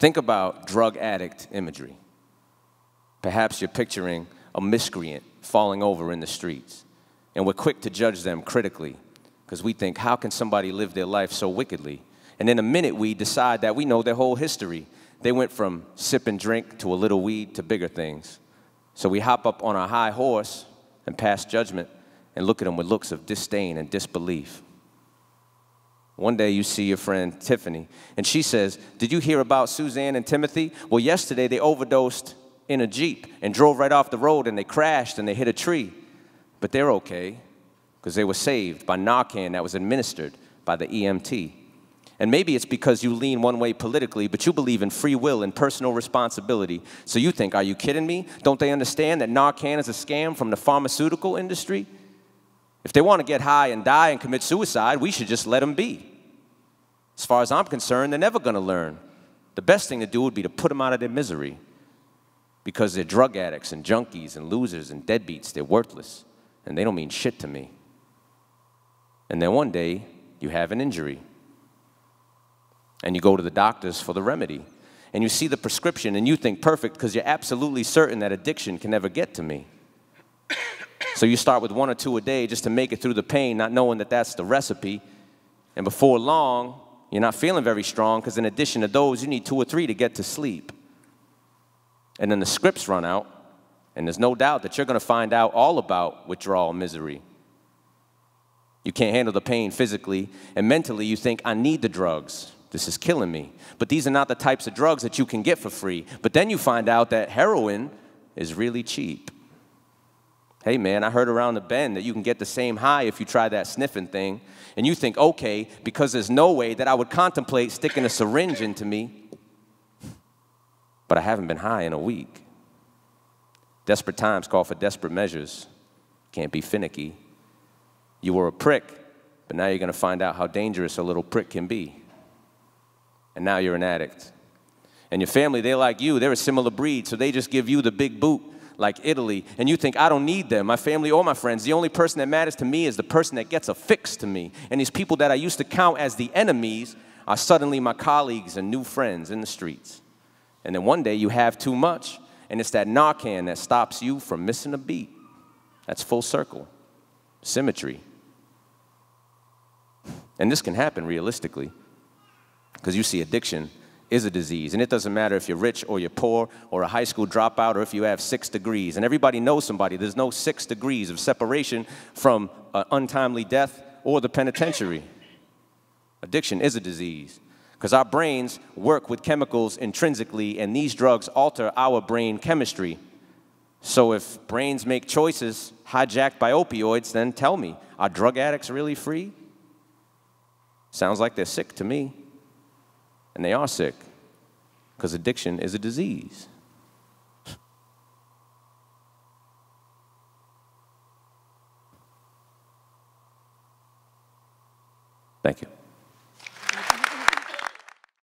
Think about drug addict imagery. Perhaps you're picturing a miscreant falling over in the streets, and we're quick to judge them critically because we think, how can somebody live their life so wickedly? And in a minute, we decide that we know their whole history. They went from sip and drink to a little weed to bigger things. So we hop up on our high horse and pass judgment and look at them with looks of disdain and disbelief. One day you see your friend Tiffany, and she says, did you hear about Suzanne and Timothy? Well, yesterday they overdosed in a Jeep and drove right off the road, and they crashed and they hit a tree. But they're okay, because they were saved by Narcan that was administered by the EMT. And maybe it's because you lean one way politically, but you believe in free will and personal responsibility. So you think, are you kidding me? Don't they understand that Narcan is a scam from the pharmaceutical industry? If they want to get high and die and commit suicide, we should just let them be. As far as I'm concerned, they're never going to learn. The best thing to do would be to put them out of their misery, because they're drug addicts and junkies and losers and deadbeats. They're worthless, and they don't mean shit to me. And then one day, you have an injury, and you go to the doctors for the remedy, and you see the prescription, and you think, perfect, because you're absolutely certain that addiction can never get to me. So you start with 1 or 2 a day just to make it through the pain, not knowing that that's the recipe. And before long, you're not feeling very strong, because in addition to those, you need 2 or 3 to get to sleep. And then the scripts run out, and there's no doubt that you're going to find out all about withdrawal misery. You can't handle the pain physically, and mentally you think, I need the drugs. This is killing me. But these are not the types of drugs that you can get for free. But then you find out that heroin is really cheap. Hey man, I heard around the bend that you can get the same high if you try that sniffing thing. And you think, okay, because there's no way that I would contemplate sticking a syringe into me. But I haven't been high in a week. Desperate times call for desperate measures. Can't be finicky. You were a prick, but now you're going to find out how dangerous a little prick can be. And now you're an addict. And your family, they're like you. They're a similar breed, so they just give you the big boot, like Italy. And you think, I don't need them, my family or my friends. The only person that matters to me is the person that gets a fix to me. And these people that I used to count as the enemies are suddenly my colleagues and new friends in the streets. And then one day you have too much, and it's that Narcan that stops you from missing a beat. That's full circle. Symmetry. And this can happen realistically, because you see addiction is a disease. And it doesn't matter if you're rich or you're poor or a high school dropout or if you have 6 degrees. And everybody knows somebody. There's no 6 degrees of separation from untimely death or the penitentiary. Addiction is a disease, because our brains work with chemicals intrinsically, and these drugs alter our brain chemistry. So if brains make choices hijacked by opioids, then tell me, are drug addicts really free? Sounds like they're sick to me. And they are sick, because addiction is a disease. Thank you.